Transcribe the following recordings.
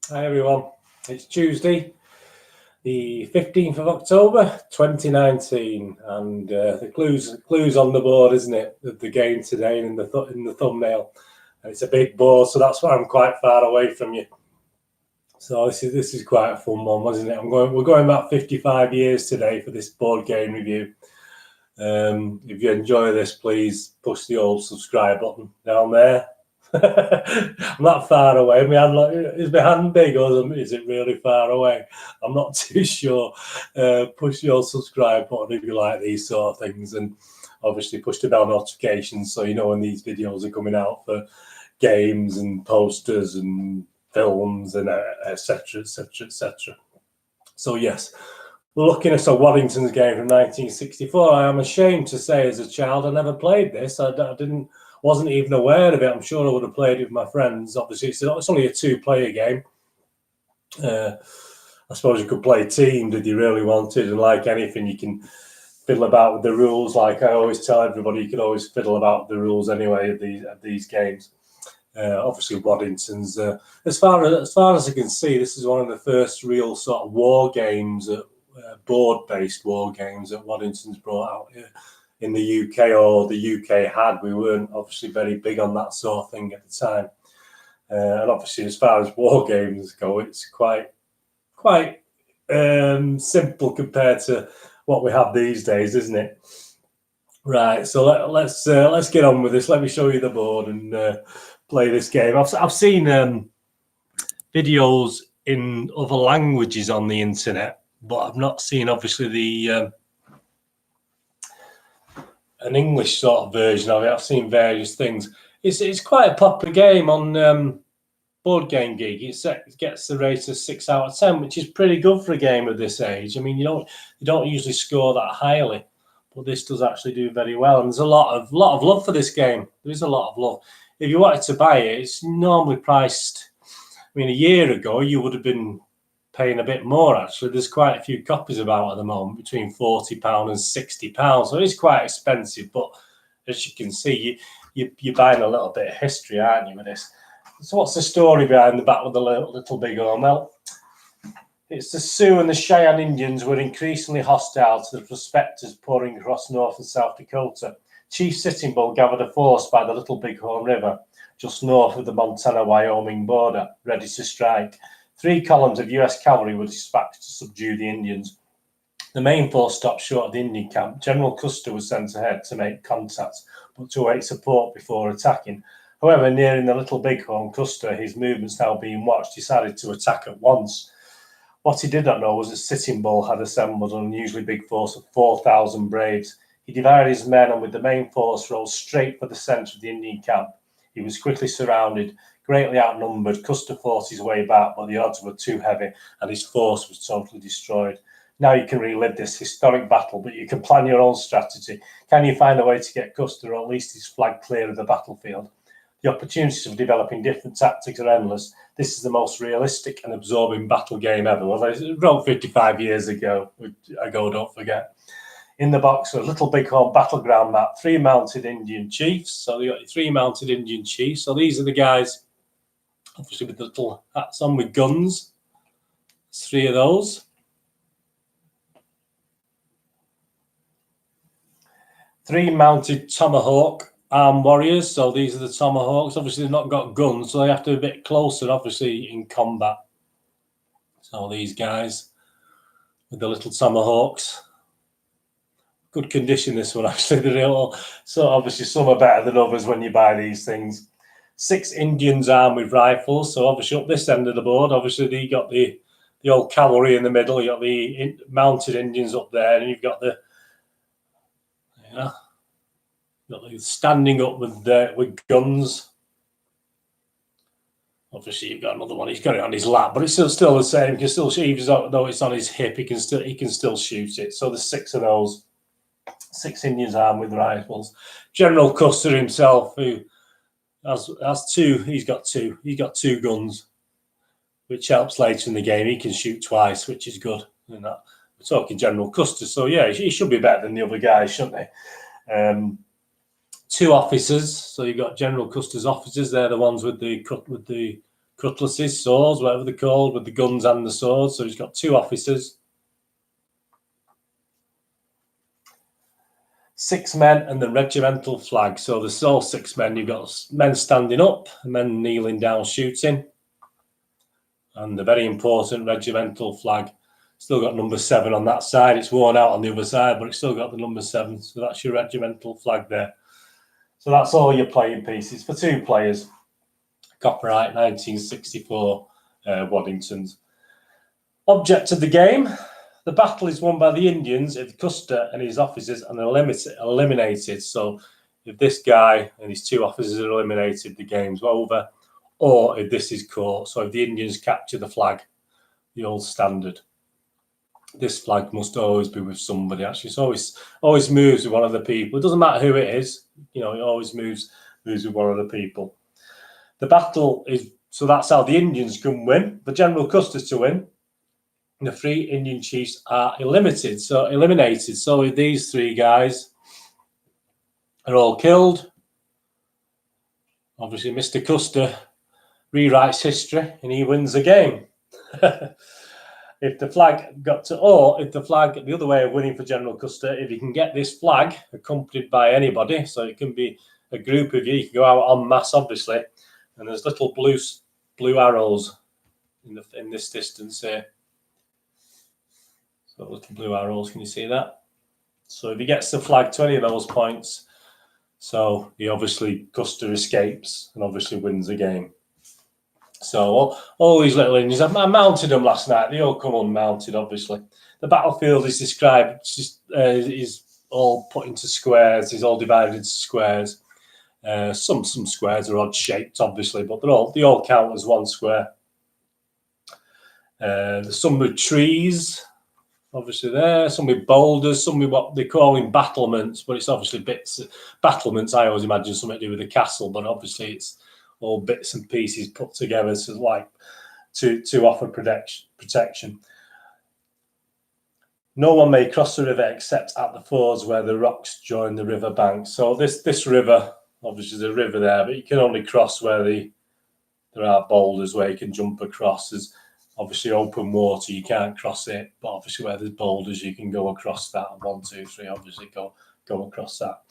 Hi everyone, it's Tuesday, the 15th of October 2019, and the clues on the board, isn't it? The game today and in the thumbnail. And it's a big board, so that's why I'm quite far away from you. So this is quite a fun one, wasn't it? We're going back 55 years today for this board game review. If you enjoy this, please push the old subscribe button down there. I'm not far away. Is my hand big or is it really far away? I'm not too sure. Push your subscribe button if you like these sort of things, and obviously push the bell notifications so you know when these videos are coming out for games and posters and films and etc. So yes, we're looking at a Waddingtons game from 1964. I am ashamed to say, as a child, I never played this. Wasn't even aware of it. I'm sure I would have played it with my friends. Obviously, it's only a two-player game. I suppose you could play teamed if you really wanted, and like anything, you can fiddle about with the rules. Like I always tell everybody, you can always fiddle about the rules anyway of these games. Obviously, Waddingtons. As far as I can see, this is one of the first real sort of war games, board-based war games that Waddingtons brought out here in the UK, or the UK had. We weren't obviously very big on that sort of thing at the time. And obviously, as far as war games go, it's quite simple compared to what we have these days, isn't it? Right, so let's get on with this. Let me show you the board and play this game. I've seen videos in other languages on the internet, but I've not seen obviously the an English sort of version of it. I've seen various things. It's quite a popular game on Board Game Geek. It gets the rate of 6 out of 10, which is pretty good for a game of this age. I mean, you don't usually score that highly, but this does actually do very well. And there's a lot of love for this game. There is a lot of love. If you wanted to buy it, it's normally priced. I mean, a year ago you would have been paying a bit more. Actually, there's quite a few copies about at the moment, between £40 and £60. So it's quite expensive. But as you can see, you're buying a little bit of history, aren't you, with this? So what's the story behind the Battle of the Little Big Horn? Well, it's the Sioux and the Cheyenne Indians were increasingly hostile to the prospectors pouring across North and South Dakota. Chief Sitting Bull gathered a force by the Little Bighorn River, just north of the Montana-Wyoming border, ready to strike. 3 columns of U.S. cavalry were dispatched to subdue the Indians. The main force stopped short of the Indian camp. General Custer was sent ahead to make contact, but to await support before attacking. However, nearing the Little Bighorn, Custer, his movements now being watched, decided to attack at once. What he did not know was that Sitting Bull had assembled an unusually big force of 4,000 braves. He divided his men and with the main force rode straight for the centre of the Indian camp. He was quickly surrounded. Greatly outnumbered, Custer fought his way back, but the odds were too heavy and his force was totally destroyed. Now you can relive this historic battle, but you can plan your own strategy. Can you find a way to get Custer, or at least his flag, clear of the battlefield? The opportunities of developing different tactics are endless. This is the most realistic and absorbing battle game ever. Well, it wrote 55 years ago, don't forget. In the box, a Little Bighorn battleground map, 3 mounted Indian chiefs. So you got your 3 mounted Indian chiefs. So these are the guys, obviously with the little hats on with guns. There's 3 of those. 3 mounted tomahawk armed warriors. So these are the tomahawks. Obviously they've not got guns, so they have to be a bit closer, obviously, in combat. So these guys with the little tomahawks. Good condition, this one, actually. So obviously some are better than others when you buy these things. 6 Indians armed with rifles. So obviously up this end of the board, obviously you got the old cavalry in the middle. You got the mounted Indians up there, and you've got the standing up with guns. Obviously you've got another one. He's got it on his lap, but it's still the same. He can still shoot, even though it's on his hip. He can still shoot it. So there's 6 of those. 6 Indians armed with rifles. General Custer himself, who has 2, he's got 2 guns, which helps later in the game. He can shoot twice, which is good. We're talking General Custer, so yeah, he should be better than the other guys, shouldn't he? 2 officers. So you've got General Custer's officers. They're the ones with the cutlasses, swords, whatever they're called, with the guns and the swords. So he's got 2 officers, 6 men, and the regimental flag. So there's all 6 men. You've got men standing up, men kneeling down shooting, and the very important regimental flag. Still got number 7 on that side. It's worn out on the other side, but it's still got the number 7. So that's your regimental flag there. So that's all your playing pieces for 2 players. Copyright 1964 Waddingtons. Object of the game. The battle is won by the Indians if Custer and his officers are eliminated. So if this guy and his 2 officers are eliminated, the game's over. Or if this is caught. So if the Indians capture the flag, the old standard. This flag must always be with somebody. Actually, it's always moves with one of the people. It doesn't matter who it is. You know, it always moves with one of the people. The battle is, so that's how the Indians can win. For General Custer to win, the 3 Indian chiefs are eliminated. So if these 3 guys are all killed, obviously Mr. Custer rewrites history and he wins the game. If the flag got to, or if the flag, the other way of winning for General Custer, if you can get this flag accompanied by anybody, so it can be a group of you can go out en masse, obviously, and there's little blue arrows in this distance here. So little blue arrows, can you see that? So if he gets the flag to any of those points, so he obviously, Custer escapes and obviously wins the game. So all these little Indians, I mounted them last night. They all come unmounted, obviously. The battlefield is described, is all put into squares. It's all divided into squares. Some squares are odd shaped, obviously, but they all count as one square. There's some with trees, obviously there. Some with boulders. Some with what they call in battlements, but it's obviously bits. Battlements, I always imagine something to do with a castle, but obviously it's all bits and pieces put together to offer protection. No one may cross the river except at the fords where the rocks join the river bank. So this river, obviously there's a river there, but you can only cross where there are boulders where you can jump across. There's obviously open water, you can't cross it, but obviously where there's boulders, you can go across that. 1, 2, 3, obviously go across that.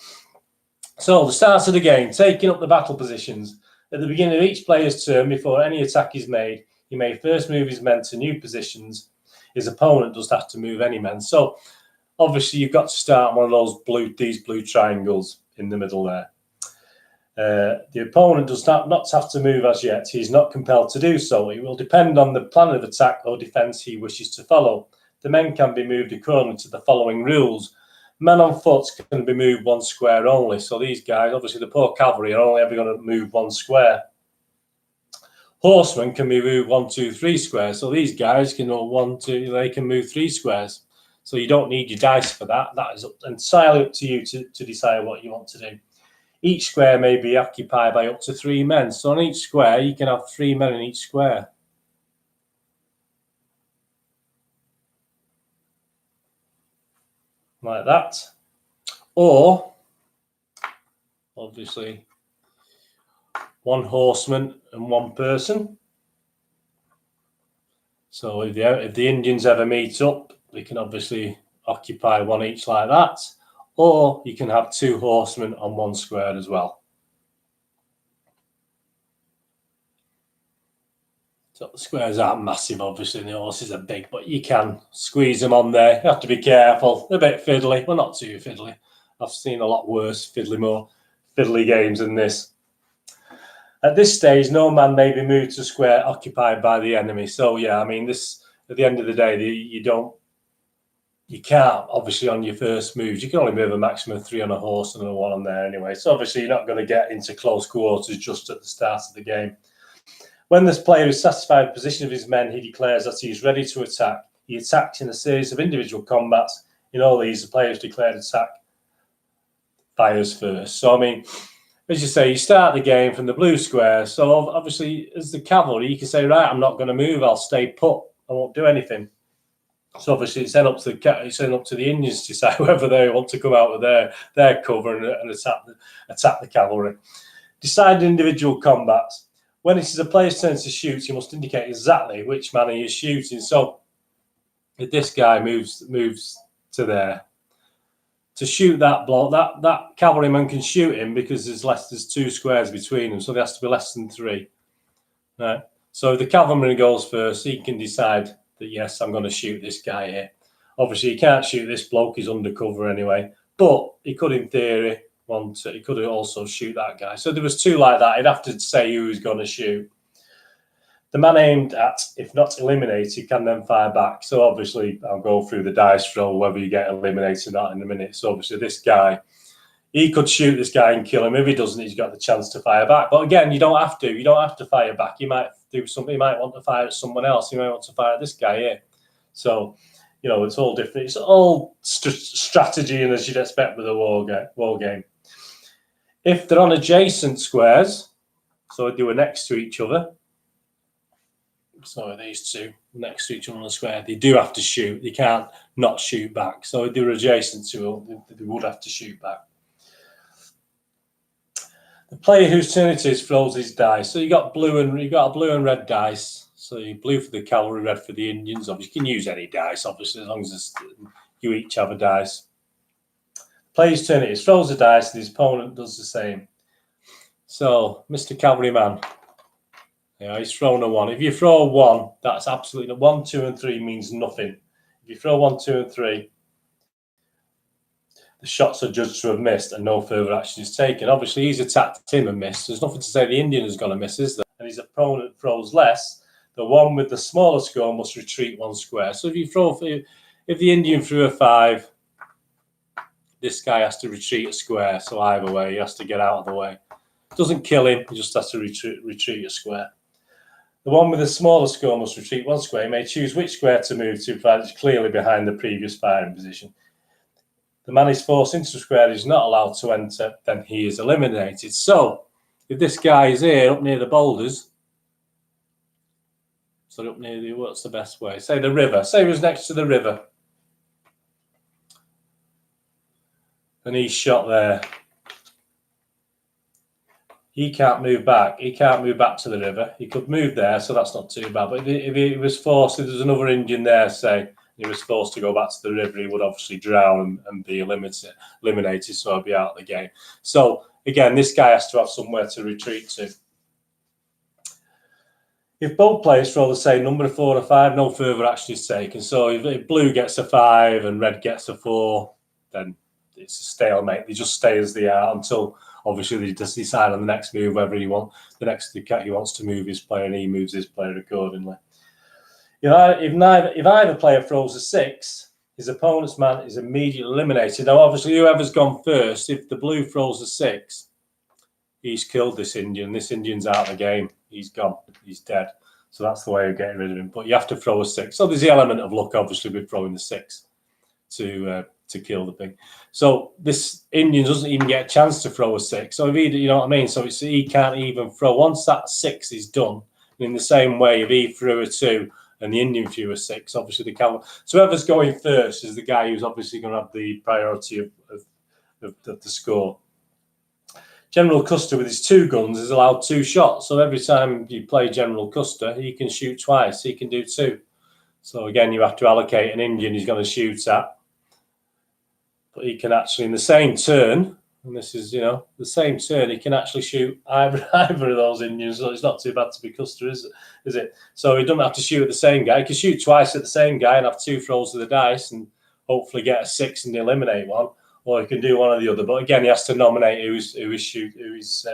So the start of the game, taking up the battle positions. At the beginning of each player's turn, before any attack is made, he may first move his men to new positions. His opponent does have to move any men. So obviously you've got to start on one of those these blue triangles in the middle there. The opponent does not have to move as yet. He's not compelled to do so. It will depend on the plan of attack or defence he wishes to follow. The men can be moved according to the following rules. Men on foot can be moved 1 square only. So these guys, obviously the poor cavalry, are only ever going to move 1 square. Horsemen can be moved 1, 2, 3 squares. So these guys can they can move 3 squares. So you don't need your dice for that. That is entirely up to you to decide what you want to do. Each square may be occupied by up to 3 men. So on each square, you can have 3 men in each square. Like that. Or, obviously, 1 horseman and 1 person. So if the Indians ever meet up, they can obviously occupy 1 each like that. Or you can have 2 horsemen on 1 square as well. So the squares aren't massive, obviously, and the horses are big, but you can squeeze them on there. You have to be careful. They're a bit fiddly. Well, not too fiddly. I've seen a lot worse more fiddly games than this. At this stage, no man may be moved to a square occupied by the enemy. So, yeah, I mean, this, at the end of the day, you can't, obviously, on your first moves, you can only move a maximum of 3 on a horse and 1 on there anyway. So, obviously, you're not going to get into close quarters just at the start of the game. When this player is satisfied with the position of his men, he declares that he is ready to attack. He attacks in a series of individual combats. In all these, the player's declared attack fires first. So, I mean, as you say, you start the game from the blue square. So, obviously, as the cavalry, you can say, right, I'm not going to move. I'll stay put. I won't do anything. So, obviously, it's then up to the Indians to decide whether they want to come out with their cover and attack the cavalry. Decide individual combats. When it is a player's turn to shoot, you must indicate exactly which man he is shooting. So if this guy moves to there to shoot that block, that cavalryman can shoot him because there's 2 squares between them, so there has to be less than 3. Right. So if the cavalryman goes first, he can decide that yes, I'm going to shoot this guy here. Obviously, he can't shoot this bloke; he's undercover anyway. But he could, in theory, he could also shoot that guy. So there was 2 like that. He'd have to say who he's going to shoot. The man aimed at, if not eliminated, can then fire back. So obviously, I'll go through the dice roll whether you get eliminated or not in a minute. So obviously, this guy, he could shoot this guy and kill him. If he doesn't, he's got the chance to fire back. But again, you don't have to. You don't have to fire back. You might do something. You might want to fire at someone else. You might want to fire at this guy here. So, it's all different. It's all strategy, and as you'd expect with a war game. If they're on adjacent squares, so they were next to each other. So these 2 next to each other on the square, they do have to shoot. They can't not shoot back. So if they're adjacent to it, they would have to shoot back. The player whose turn it is throws his dice. So you got a blue and red dice. So you blue for the cavalry, red for the Indians. Obviously, you can use any dice, obviously, as long as you each have a dice. Player's turn it is throws a dice, and his opponent does the same. So, Mr. Cavalryman, he's thrown a 1. If you throw a 1, that's absolutely 1, 2, and 3 means nothing. If you throw 1, 2, and 3, the shots are judged to have missed and no further action is taken. Obviously, he's attacked him and missed. There's nothing to say the Indian is going to miss, is there? And his opponent throws less. The one with the smaller score must retreat 1 square. So if the Indian threw a 5, this guy has to retreat a square. So either way, he has to get out of the way. Doesn't kill him, he just has to retreat a square. The one with the smaller score must retreat 1 square. He may choose which square to move to, provided it's clearly behind the previous firing position. The man is forced into a square, is not allowed to enter, then he is eliminated. So, if this guy is here, up near the boulders, so up near what's the best way? Say the river. Say he was next to the river. And he's shot there. He can't move back. He can't move back to the river. He could move there, so that's not too bad. But if he was forced, if there's another Indian there, say, he was forced to go back to the river, he would obviously drown and be eliminated, so he'd be out of the game. So, again, this guy has to have somewhere to retreat to. If both players throw the same number, 4 or 5, no further action is taken. So if blue gets a 5 and red gets a 4, then it's a stalemate. They just stay as they are until obviously they just decide on the next move whether he wants to move his player, and he moves his player accordingly. If either player throws a 6, his opponent's man is immediately eliminated. Now, obviously, whoever's gone first, if the blue throws a 6, he's killed this Indian. This Indian's out of the game. He's gone. He's dead. So that's the way of getting rid of him. But you have to throw a 6. So there's the element of luck, obviously, with throwing the 6 to kill the thing. So this Indian doesn't even get a chance to throw a 6. So if he, what I mean? So he can't even throw. Once that 6 is done, in the same way, if he threw a 2 and the Indian threw a 6, obviously the cavalry. So whoever's going first is the guy who's obviously going to have the priority of the score. General Custer with his 2 guns is allowed 2 shots. So every time you play General Custer, he can shoot twice. He can do 2. So again, you have to allocate an Indian he's going to shoot at. But he can actually, in the same turn, and this is, the same turn, he can actually shoot either of those Indians. So it's not too bad to be Custer, is it? So he doesn't have to shoot at the same guy. He can shoot twice at the same guy and have 2 throws of the dice and hopefully get a 6 and eliminate one. Or he can do one or the other. But again, he has to nominate who he's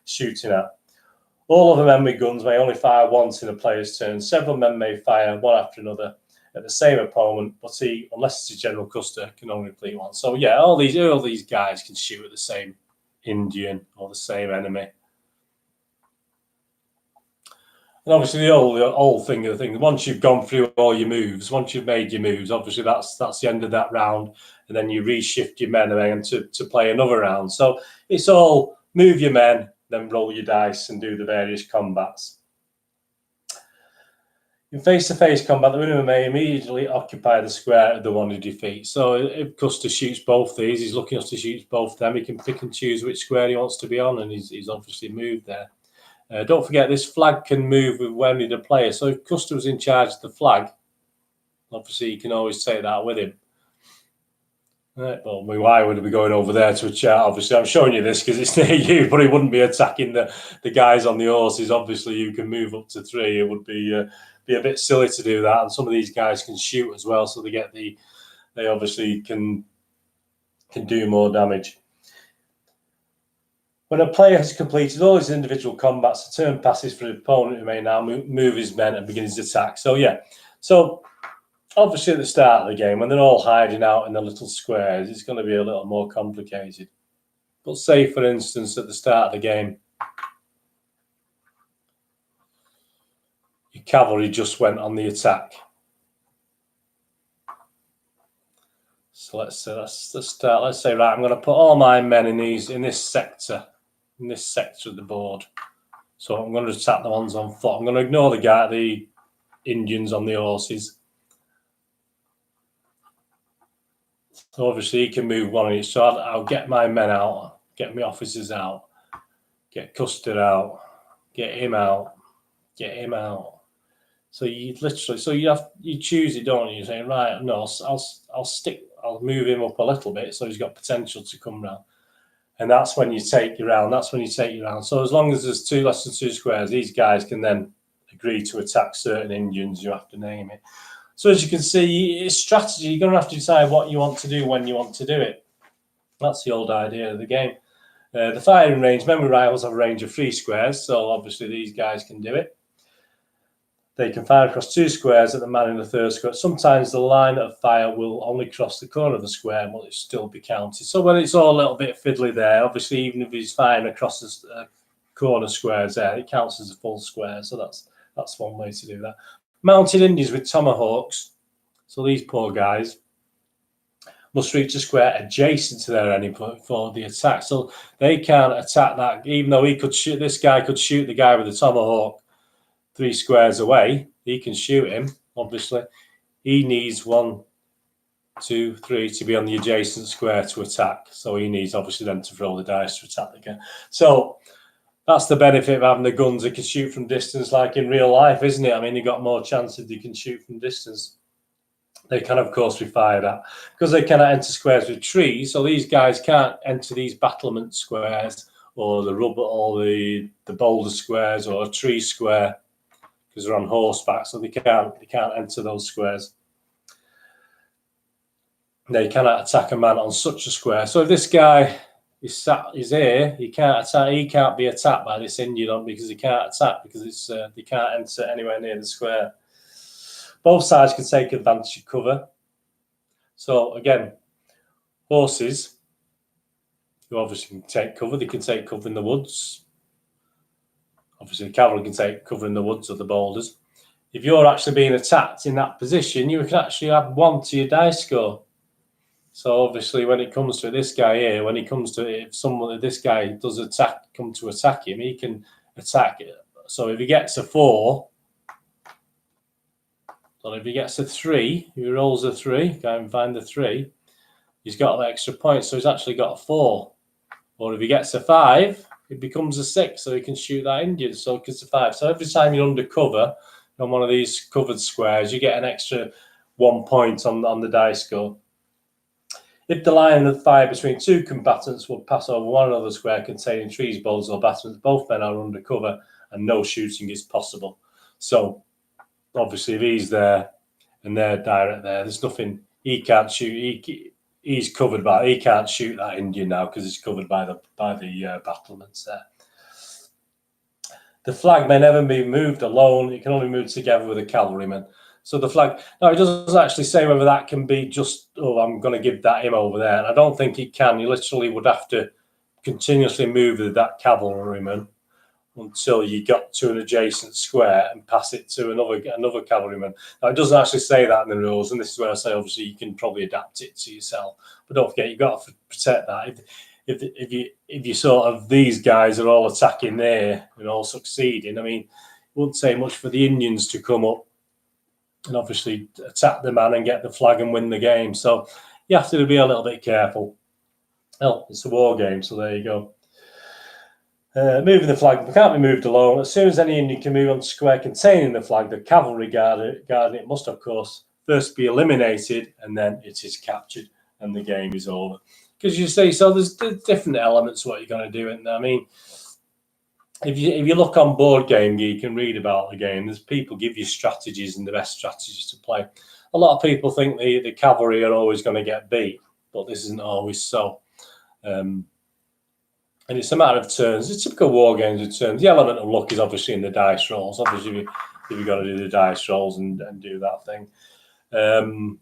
shooting at. All other men with guns may only fire once in a player's turn. Several men may fire one after another at the same opponent, but he, unless it's a General Custer, can only complete one. So yeah, all these guys can shoot at the same Indian or the same enemy. And obviously the whole thing, once you've gone through all your moves, once you've made your moves, obviously that's the end of that round, and then you reshift your men again to play another round. So it's all move your men, then roll your dice and do the various combats. In face-to-face combat, the winner may immediately occupy the square of the one who defeats. So if Custer shoots both these, he's lucky enough to shoot both of them. He can pick and choose which square he wants to be on, and he's obviously moved there. Don't forget, this flag can move with any of the players. So if Custer was in charge of the flag, obviously you can always take that with him. Right, well, why would we be going over there to a chat? Obviously, I'm showing you this because it's near you, but he wouldn't be attacking the guys on the horses. Obviously, you can move up to 3. It would be a bit silly to do that. And some of these guys can shoot as well, so they obviously can do more damage. When a player has completed all his individual combats, the turn passes for the opponent, who may now move his men and begin his attack. So yeah, so obviously at the start of the game, when they're all hiding out in the little squares, it's going to be a little more complicated. But say, for instance, at the start of the game, your cavalry just went on the attack. So let's start. Let's say, right, I'm going to put all my men in this sector of the board. So I'm going to attack the ones on foot. I'm going to ignore the Indians on the horses. So obviously he can move one of each. So I'll get my men out, get my officers out, get Custer out, get him out, get him out. So you choose it, don't you? You're saying, right, no, I'll move him up a little bit so he's got potential to come round. And that's when you take your round. So as long as there's less than 2 squares, these guys can then agree to attack certain Indians. You have to name it. So as you can see, it's strategy. You're going to have to decide what you want to do when you want to do it. That's the old idea of the game. The firing range, memory rifles have a range of 3 squares, so obviously these guys can do it. They can fire across 2 squares at the man in the 3rd square. Sometimes the line of fire will only cross the corner of the square and will still be counted. So when it's all a little bit fiddly there, obviously even if he's firing across the corner squares there, it counts as a full square. So that's one way to do that. Mounted Indians with tomahawks, so these poor guys, must reach a square adjacent to their enemy for the attack. So they can't attack that, even though this guy could shoot the guy with the tomahawk 3 squares away. He can shoot him, obviously. He needs 1, 2, 3 to be on the adjacent square to attack. So he needs, obviously, then to roll the dice to attack again. So that's the benefit of having the guns. They can shoot from distance like in real life, isn't it? I mean, you've got more chances they can shoot from distance. They can, of course, be fired at. Because they cannot enter squares with trees, so these guys can't enter these battlement squares or the rubber or the boulder squares or a tree square because they're on horseback, so they can't enter those squares. They cannot attack a man on such a square. So if this guy is here, he can't attack. He can't be attacked by this Indian because he can't attack because they can't enter anywhere near the square. Both sides can take advantage of cover. So again, horses, who obviously can take cover. They can take cover in the woods. Obviously, the cavalry can take cover in the woods or the boulders. If you're actually being attacked in that position, you can actually add 1 to your dice score. So obviously, when it comes to this guy here, if this guy does come to attack him, he can attack it. So if he gets a 4, or if he gets a 3, if he rolls a 3, go and find the 3, he's got an extra point, so he's actually got a 4. Or if he gets a 5, it becomes a 6, so he can shoot that Indian. So it gets a 5. So every time you're under cover on one of these covered squares, you get an extra 1 point on the dice score. If the line of fire between 2 combatants will pass over one another square containing trees, boulders, or battlements, both men are under cover and no shooting is possible. So obviously, if he's there and they're direct there, there's nothing he can't shoot. He's covered by. He can't shoot that Indian now because it's covered by the battlements there. The flag may never be moved alone. It can only move together with a cavalryman. So the flag. Now it doesn't actually say whether that can be just. Oh, I'm going to give that him over there. And I don't think it can. You literally would have to continuously move with that cavalryman until you got to an adjacent square and pass it to another cavalryman. Now, it doesn't actually say that in the rules, and this is where I say, obviously, you can probably adapt it to yourself. But don't forget, you've got to protect that. If you sort of, these guys are all attacking there and all succeeding, I mean, it wouldn't say much for the Indians to come up and obviously attack the man and get the flag and win the game. So you have to be a little bit careful. Well, it's a war game, so there you go. Moving the flag can't be moved alone. As soon as any Indian can move on to square containing the flag, the cavalry guarding it must, of course, first be eliminated, and then it is captured, and the game is over. Because you see, so there's different elements what you're going to do. And I mean, if you look on Board Game Geek and read about the game, there's people give you strategies and the best strategies to play. A lot of people think the cavalry are always going to get beat, but this isn't always so. And it's a matter of turns. It's typical war games with turns. The element of luck is obviously in the dice rolls. Obviously, if you've got to do the dice rolls and do that thing.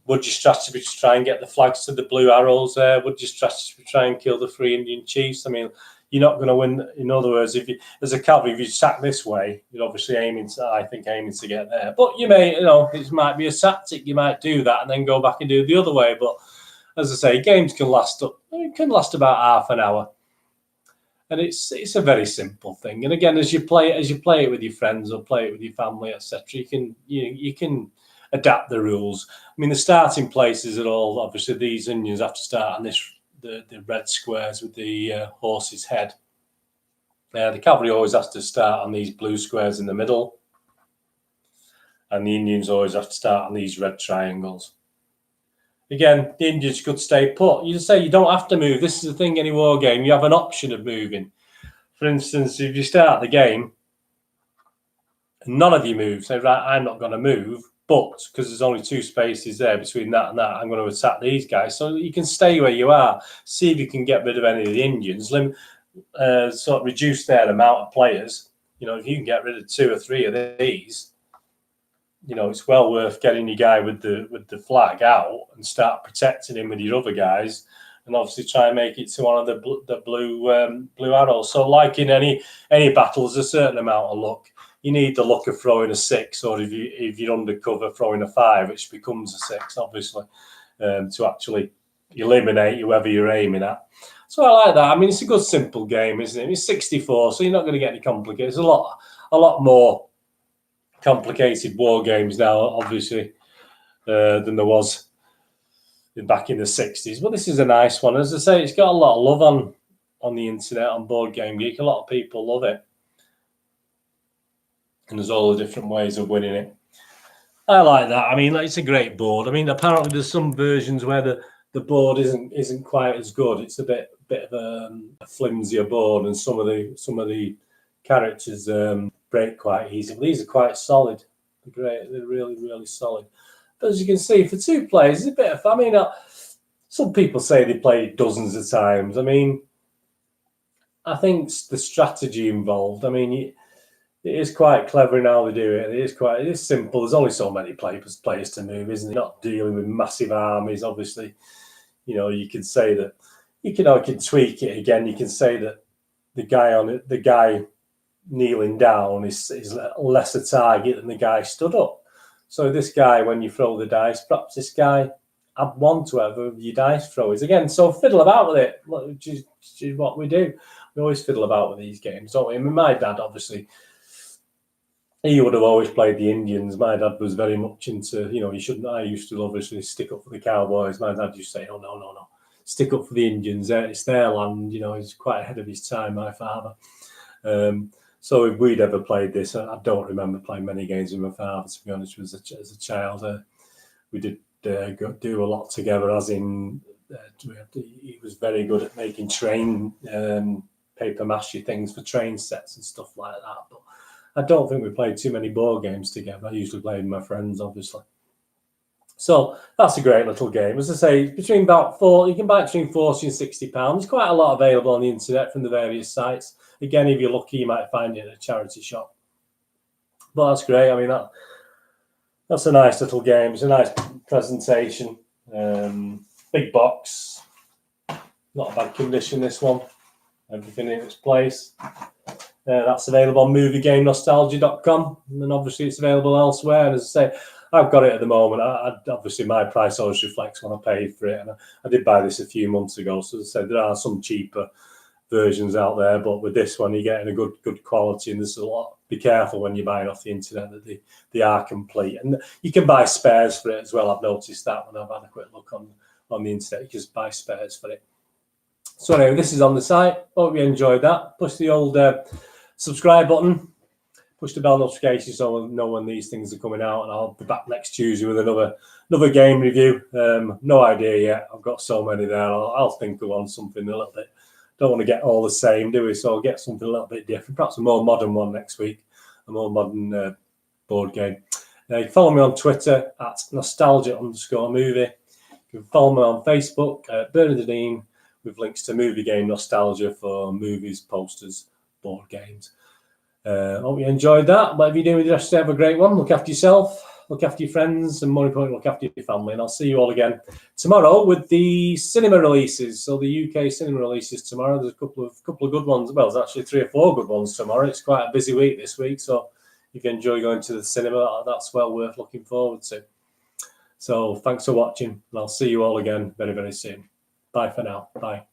Would your strategy be to try and get the flags to the blue arrows there? Would your strategy be to try and kill the 3 Indian chiefs? I mean, you're not going to win. In other words, if you, as a cavalry, if you sack this way, you're obviously aiming to get there. But you may, it might be a tactic. You might do that and then go back and do it the other way. But as I say, games can last about half an hour. And it's a very simple thing. And again, as you play it with your friends or play it with your family, etc., you can adapt the rules. I mean, the starting places are all obviously these Indians have to start on the red squares with the horse's head. The cavalry always has to start on these blue squares in the middle, and the Indians always have to start on these red triangles. Again, the Indians could stay put. You say you don't have to move. This is the thing, any war game, you have an option of moving. For instance, if you start the game and none of you move, say, right, I'm not going to move, but because there's only 2 spaces there between that and that, I'm going to attack these guys. So you can stay where you are, see if you can get rid of any of the Indians, sort of reduce their amount of players. If you can get rid of 2 or 3 of these, it's well worth getting your guy with the flag out and start protecting him with your other guys, and obviously try and make it to one of the blue arrows. So, like in any battle, there's a certain amount of luck. You need the luck of throwing a 6, or if you're undercover, throwing a 5, which becomes a 6, obviously, to actually eliminate whoever you're aiming at. So I like that. I mean, it's a good simple game, isn't it? It's 64, so you're not going to get any complicated. It's a lot more complicated war games now, obviously, than there was back in the 60s. But this is a nice one. As I say, it's got a lot of love on the internet, on Board Game Geek. A lot of people love it. And there's all the different ways of winning it. I like that. I mean, it's a great board. I mean, apparently there's some versions where the board isn't quite as good. It's a bit of a flimsier board, and some of the characters break quite easy. But these are quite solid. They're great. They're really, really solid. But as you can see, for 2 players, it's a bit of fun. I mean, some people say they play it dozens of times. I mean, I think the strategy involved. I mean, it is quite clever in how they do it. It is simple. There's only so many players to move, isn't it? You're not dealing with massive armies, obviously. You can say that you can tweak it again. You can say that the guy kneeling down is less a target than the guy stood up. So this guy, when you throw the dice, perhaps this guy add 1 to whatever your dice throw is. Again, so fiddle about with it, which is what we do. We always fiddle about with these games, don't we? I mean, my dad, obviously, he would have always played the Indians. My dad was very much into, you shouldn't. I used to obviously stick up for the Cowboys. My dad used to say, oh, no. Stick up for the Indians. It's their land. He's quite ahead of his time, my father. So if we'd ever played this, I don't remember playing many games with my father, to be honest, as a child. We did do a lot together, as in he was very good at making train paper mache things for train sets and stuff like that. But I don't think we played too many board games together. I usually played with my friends, obviously. So that's a great little game. As I say, between about you can buy it between £40 and £60. There's quite a lot available on the internet from the various sites. Again, if you're lucky, you might find it at a charity shop. But that's great. I mean, that's a nice little game. It's a nice presentation. Big box. Not a bad condition, this one. Everything in its place. That's available on moviegamenostalgia.com. And then obviously it's available elsewhere. And as I say, I've got it at the moment. Obviously, my price always reflects what I paid for it. And I did buy this a few months ago. So as I said, there are some cheaper versions out there, but with this one, you're getting a good quality. And there's a lot. Be careful when you're buying off the internet that they are complete. And you can buy spares for it as well. I've noticed that when I've had a quick look on the internet. You can just buy spares for it. So anyway, this is on the site. Hope you enjoyed that. Push the old subscribe button. Push the bell notification so we'll know when these things are coming out, and I'll be back next Tuesday with another game review. No idea yet. I've got so many there. I'll think of on something a little bit. Don't want to get all the same, do we? So I'll get something a little bit different, perhaps a more modern one next week, a more modern board game. You can follow me on Twitter at nostalgia_movie. You can follow me on Facebook at Bernardine, with links to movie game nostalgia for movies, posters, board games. Hope you enjoyed that. Whatever you're doing with the rest, have a great one. Look after yourself, look after your friends, and more importantly, look after your family. And I'll see you all again tomorrow with the cinema releases. So the UK cinema releases tomorrow. There's a couple of good ones. Well, there's actually 3 or 4 good ones tomorrow. It's quite a busy week this week. So if you enjoy going to the cinema, that's well worth looking forward to. So thanks for watching, and I'll see you all again very, very soon. Bye for now. Bye.